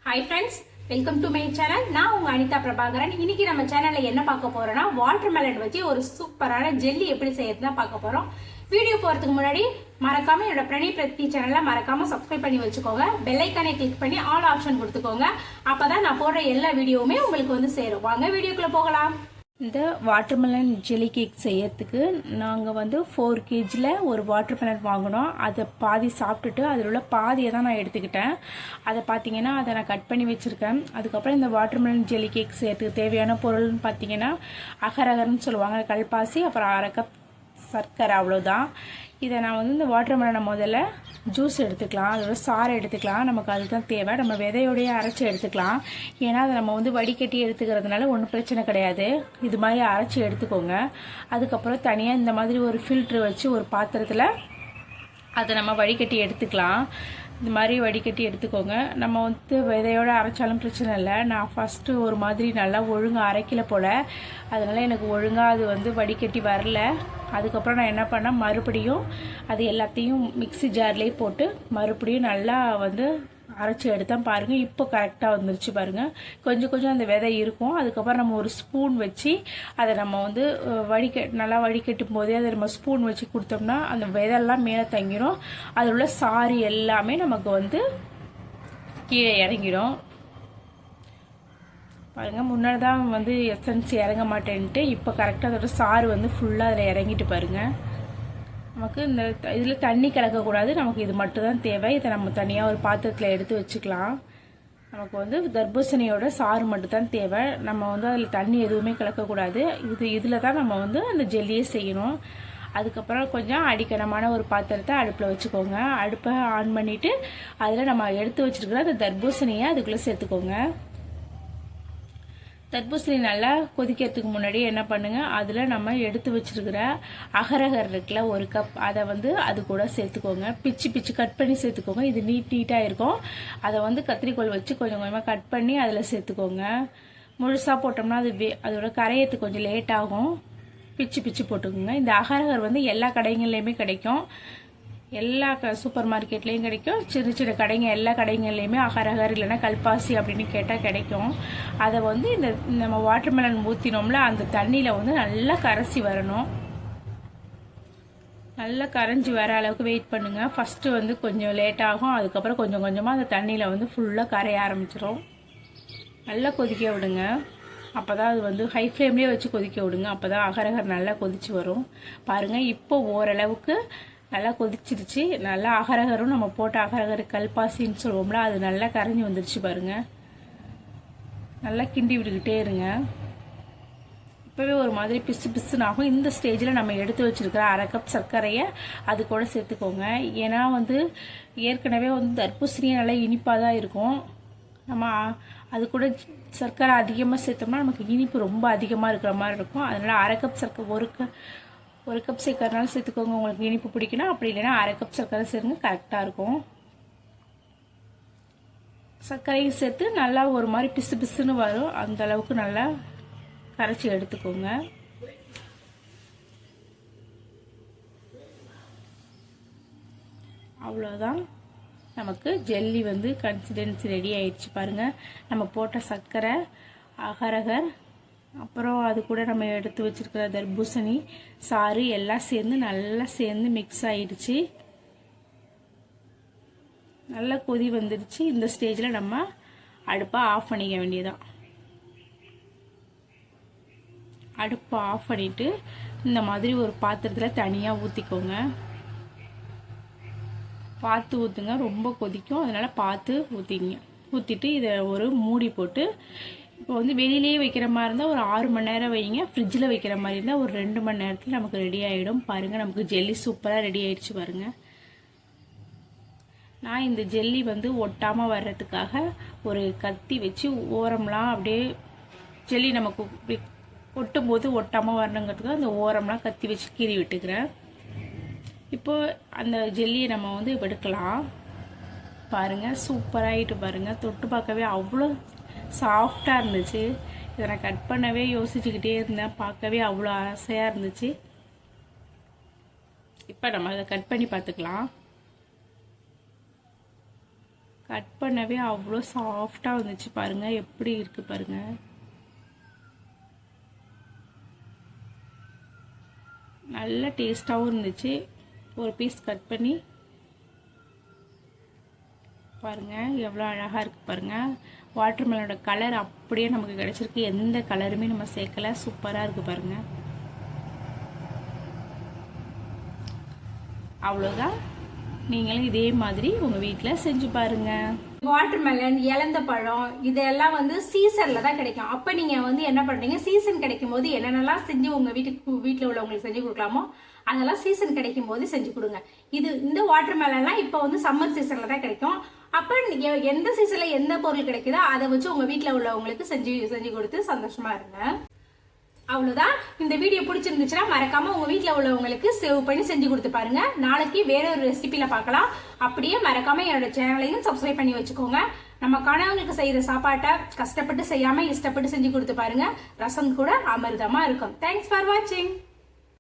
Hi friends, welcome to my channel. நான் உங்க அனிதா பிரபாகரன். இன்னைக்கு நம்ம சேனல்ல என்ன பார்க்க போறோம்னா வாட்டர்மெலன் வச்சு ஒரு சூப்பரான ஜெல்லி எப்படி செய்யறதுன்னு பார்க்க போறோம். வீடியோ போறதுக்கு முன்னாடி மறக்காம என்னோட பிரணி பிரதி சேனலை மறக்காம சப்ஸ்கிரைப் பண்ணி வச்சுக்கோங்க. பெல் ஐகானை கிளிக் பண்ணி ஆல் ஆப்ஷன் கொடுத்துக்கோங்க. அப்பதான் நான் போடுற எல்லா வீடியோவுமே உங்களுக்கு வந்து சேரும். வாங்க வீடியோக்குள்ள போகலாம். இந்த வாட்டர்மெலன் ஜெல்லி கேக் செய்யறதுக்கு நாங்கள் வந்து 4 kgல ஒரு வாட்டர்மெலன் வாங்கினோம். அதை பாதி சாப்பிட்டுட்டு அதில் உள்ள பாதியை தான் நான் எடுத்துக்கிட்டேன். அதை பார்த்தீங்கன்னா அதை நான் கட் பண்ணி வச்சுருக்கேன். அதுக்கப்புறம் இந்த வாட்டர்மெலன் ஜெல்லி கேக் செய்யறதுக்கு தேவையான பொருள்னு பார்த்தீங்கன்னா அகரகர்னு சொல்லுவாங்க, கல்பாசி, அப்புறம் 1/2 கப் சர்க்கரை, அவ்வளோதான். இதை நான் வந்து இந்த வாட்டர்மெலனை முதல்ல ஜூஸ் எடுத்துக்கலாம், அதோட சாறை எடுத்துக்கலாம். நமக்கு அதுதான் தேவை. நம்ம விதையோடையே அரைச்சி எடுத்துக்கலாம். ஏன்னா அதை நம்ம வந்து வடிகட்டி எடுத்துக்கிறதுனால ஒன்றும் பிரச்சனை கிடையாது. இது மாதிரி அரைச்சி எடுத்துக்கோங்க. அதுக்கப்புறம் தனியாக இந்த மாதிரி ஒரு ஃபில்ட்ரு வச்சு ஒரு பாத்திரத்தில் அதை நம்ம வடிகட்டி எடுத்துக்கலாம். இந்த மாதிரி வடிகட்டி எடுத்துக்கோங்க. நம்ம வந்து விதையோடு அரைச்சாலும் பிரச்சனை இல்லை. நான் ஃபஸ்ட்டு ஒரு மாதிரி நல்லா ஒழுங்காக அரைக்கல போல், அதனால் எனக்கு ஒழுங்காக அது வந்து வடிகட்டி வரல. அதுக்கப்புறம் நான் என்ன பண்ணேன், மறுபடியும் அது எல்லாத்தையும் மிக்ஸி ஜார்லேயே போட்டு மறுபடியும் நல்லா வந்து அரைச்சி எடுத்தேன். பாருங்கள், இப்போ கரெக்டாக வந்துருச்சு பாருங்கள். கொஞ்சம் கொஞ்சம் அந்த விதை இருக்கும். அதுக்கப்புறம் நம்ம ஒரு ஸ்பூன் வச்சு அதை நம்ம வந்து நல்லா வடிகட்டும் போதே அதை நம்ம ஸ்பூன் வச்சு கொடுத்தோம்னா அந்த விதையெல்லாம் மேலே தங்கிடும். அதில் உள்ள சாறு எல்லாமே நமக்கு வந்து கீழே இறங்கிடும். பாருங்கள், முன்னாடி தான் வந்து எசன்ஸ் இறங்க மாட்டேன்ட்டு இப்போ கரெக்டாக அதோட சாறு வந்து ஃபுல்லாக அதில் இறங்கிட்டு பாருங்கள். நமக்கு இந்த இதில் தண்ணி கலக்கக்கூடாது, நமக்கு இது மட்டும்தான் தேவை. இதை நம்ம தனியாக ஒரு பாத்திரத்தில் எடுத்து வச்சுக்கலாம். நமக்கு வந்து தர்பூசணியோட சாறு மட்டும்தான் தேவை. நம்ம வந்து அதில் தண்ணி எதுவுமே கலக்கக்கூடாது. இதில் தான் நம்ம வந்து அந்த ஜெல்லியை செய்யணும். அதுக்கப்புறம் கொஞ்சம் அடிக்கணமான ஒரு பாத்திரத்தை அடுப்பில் வச்சுக்கோங்க. அடுப்பை ஆன் பண்ணிவிட்டு அதில் நம்ம எடுத்து வச்சுருக்கிற அந்த தர்பூசணியை அதுக்குள்ளே சேர்த்துக்கோங்க. தர்பூசணி நல்லா கொதிக்கிறதுக்கு முன்னாடி என்ன பண்ணுங்கள், அதில் நம்ம எடுத்து வச்சுருக்கிற அகரகர் இருக்குல்ல, 1 கப், அதை வந்து அது கூட சேர்த்துக்கோங்க. பிச்சு கட் பண்ணி சேர்த்துக்கோங்க. இது நீட்டாக இருக்கும். அதை வந்து கத்திரிக்கோல் வச்சு கொஞ்சம் கொஞ்சமாக கட் பண்ணி அதில் சேர்த்துக்கோங்க. முழுசாக போட்டோம்னா அதோட கரையத்துக்கு கொஞ்சம் லேட் ஆகும். பிச்சு போட்டுக்கோங்க. இந்த அகரகர் வந்து எல்லா கடைகள்லையுமே கிடைக்கும். எல்லா சூப்பர் மார்க்கெட்லேயும் கிடைக்கும். சின்ன கடைங்க எல்லா கடைகள்லையுமே அகரகர் இல்லைன்னா கல்பாசி அப்படின்னு கேட்டால் கிடைக்கும். அதை வந்து இந்த நம்ம வாட்டர்மெலன் ஊற்றினோம்ல அந்த தண்ணியில் வந்து நல்லா கரைச்சி வரணும். நல்லா கரைஞ்சி வர அளவுக்கு வெயிட் பண்ணுங்கள். ஃபஸ்ட்டு வந்து கொஞ்சம் லேட் ஆகும். அதுக்கப்புறம் கொஞ்சம் கொஞ்சமாக அந்த தண்ணியில் வந்து ஃபுல்லாக கரைய ஆரம்பிச்சிடும். நல்லா கொதிக்க விடுங்க. அப்போ தான் அது வந்து ஹை ஃப்ளேம்லேயே வச்சு கொதிக்க விடுங்க. அப்போ தான் அகரகர் நல்லா கொதிச்சு வரும். பாருங்கள், இப்போ ஓரளவுக்கு நல்லா கொதிச்சிருச்சு. நல்லா அகரகரும் நம்ம போட்ட அகரகர் கல்பாசின்னு சொல்லுவோம்ல, அது நல்லா கரைஞ்சி வந்துருச்சு பாருங்கள். நல்லா கிண்டி விட்டுக்கிட்டே இருங்க. இப்போவே ஒரு மாதிரி பிசுன்னு ஆகும். இந்த ஸ்டேஜில் நம்ம எடுத்து வச்சுருக்கிற 1/2 கப் சர்க்கரையை அது கூட சேர்த்துக்கோங்க. ஏன்னா வந்து ஏற்கனவே வந்து தர்பூசணியே நல்லா இனிப்பாக தான் இருக்கும். நம்ம அது கூட சர்க்கரை அதிகமாக சேர்த்தோம்னா நமக்கு இனிப்பு ரொம்ப அதிகமாக இருக்கிற மாதிரி இருக்கும். அதனால் 1/2 கப் சர்க்கரை, ஒரு கப் சர்க்கரைனாலும் சேர்த்துக்கோங்க. உங்களுக்கு இனிப்பு பிடிக்கணும். அப்படி இல்லைன்னா 1/2 கப் சர்க்கரை சேருங்க, கரெக்டாக இருக்கும். சர்க்கரையும் சேர்த்து நல்லா ஒரு மாதிரி பிசுன்னு வரும். அந்த அளவுக்கு நல்லா கரைச்சி எடுத்துக்கோங்க. அவ்வளோதான், நமக்கு ஜெல்லி வந்து கன்சிஸ்டன்சி ரெடி ஆயிடுச்சு பாருங்கள். நம்ம போட்ட சர்க்கரை, அகரகர், அப்புறம் அது கூட நம்ம எடுத்து வச்சிருக்கிற தர்பூசணி சாறு எல்லாம் நல்லா சேர்ந்து மிக்ஸ் ஆயிடுச்சு. நல்லா கொதி வந்துடுச்சு. இந்த ஸ்டேஜில் நம்ம அடுப்பை ஆஃப் பண்ணிக்க வேண்டியதான். அடுப்பை ஆஃப் பண்ணிவிட்டு இந்த மாதிரி ஒரு பாத்திரத்தில் தனியாக ஊற்றிக்கோங்க. பார்த்து ஊற்றுங்க, ரொம்ப கொதிக்கும். அதனால் பார்த்து ஊற்றிட்டு இதை ஒரு மூடி போட்டு, இப்போ வந்து வெளியிலேயே வைக்கிற மாதிரி இருந்தால் ஒரு 6 மணி நேரம் வைங்க. ஃப்ரிட்ஜில் வைக்கிற மாதிரி இருந்தால் ஒரு 2 மணி நேரத்தில் நமக்கு ரெடி ஆகிடும். பாருங்கள், நமக்கு ஜெல்லி சூப்பராக ரெடி ஆகிடுச்சு பாருங்கள். நான் இந்த ஜெல்லி வந்து ஒட்டாமல் வர்றதுக்காக ஒரு கத்தி வச்சு ஓரம்லாம் அப்படியே ஜெல்லி நமக்கு ஒட்டும் போது ஒட்டாமல் வரணுங்கிறதுக்காக அந்த ஓரம்லாம் கத்தி வச்சு கீறி விட்டுக்கிறேன். இப்போது அந்த ஜெல்லியை நம்ம வந்து எடுக்கலாம். பாருங்கள், சூப்பராகிட்டு பாருங்கள். தொட்டு பார்க்கவே அவ்வளோ சாஃப்டாக இருந்துச்சு. இதை நான் கட் பண்ணவே யோசிச்சுக்கிட்டே இருந்தேன். பார்க்கவே அவ்வளோ ஆசையாக இருந்துச்சு. இப்போ நம்ம அதை கட் பண்ணி பார்த்துக்கலாம். கட் பண்ணவே அவ்வளோ சாஃப்டாக வந்துச்சு பாருங்கள், எப்படி இருக்கு பாருங்கள். நல்ல டேஸ்டாகவும் இருந்துச்சு. ஒரு பீஸ் கட் பண்ணி பாருங்கள் எவ்வளோ அழகாக இருக்குது பாருங்கள். வாட்டர்மெலனோட கலர் அப்படியே நமக்கு கிடச்சிருக்கு, எந்த கலருமே நம்ம சேர்க்கலை. சூப்பராக இருக்குது பாருங்கள். அவ்வளோதான். நீங்களும் இதே மாதிரி உங்கள் வீட்டில் செஞ்சு பாருங்கள். வாட்டர்மெலன், இலந்த பழம் இதெல்லாம் வந்து சீசன்ல தான் கிடைக்கும். அப்ப நீங்க வந்து என்ன பண்றீங்க, சீசன் கிடைக்கும் போது என்னென்னலாம் செஞ்சு உங்க வீட்டுல உள்ளவங்களுக்கு செஞ்சு கொடுக்கலாமோ அதெல்லாம் சீசன் கிடைக்கும் போது செஞ்சு கொடுங்க. இந்த வாட்டர்மெலன்லாம் இப்போ வந்து சம்மர் சீசன்ல தான் கிடைக்கும். அப்ப எந்த சீசன்ல எந்த பொருள் கிடைக்குதோ அதை வச்சு உங்க வீட்டுல உள்ளவங்களுக்கு செஞ்சு கொடுத்து சந்தோஷமா இருங்க. அவ்வளவுதான். இந்த வீடியோ பிடிச்சிருந்துச்சுன்னா மறக்காம உங்க வீட்டுல உள்ளவங்களுக்கு சேவ் பண்ணி செஞ்சு கொடுத்து பாருங்க. நாளைக்கு வேற ஒரு ரெசிபில பார்க்கலாம். அப்படியே மறக்காம என்னோட சேனலையும் சப்ஸ்கிரைப் பண்ணி வச்சுக்கோங்க. நம்ம கணவங்களுக்கு செய்யற சாப்பாட்டை கஷ்டப்பட்டு செய்யாம இஷ்டப்பட்டு செஞ்சு கொடுத்து பாருங்க. ரசம் கூட அமிர்தமா இருக்கும். தேங்க்ஸ் ஃபார் வாட்சிங்.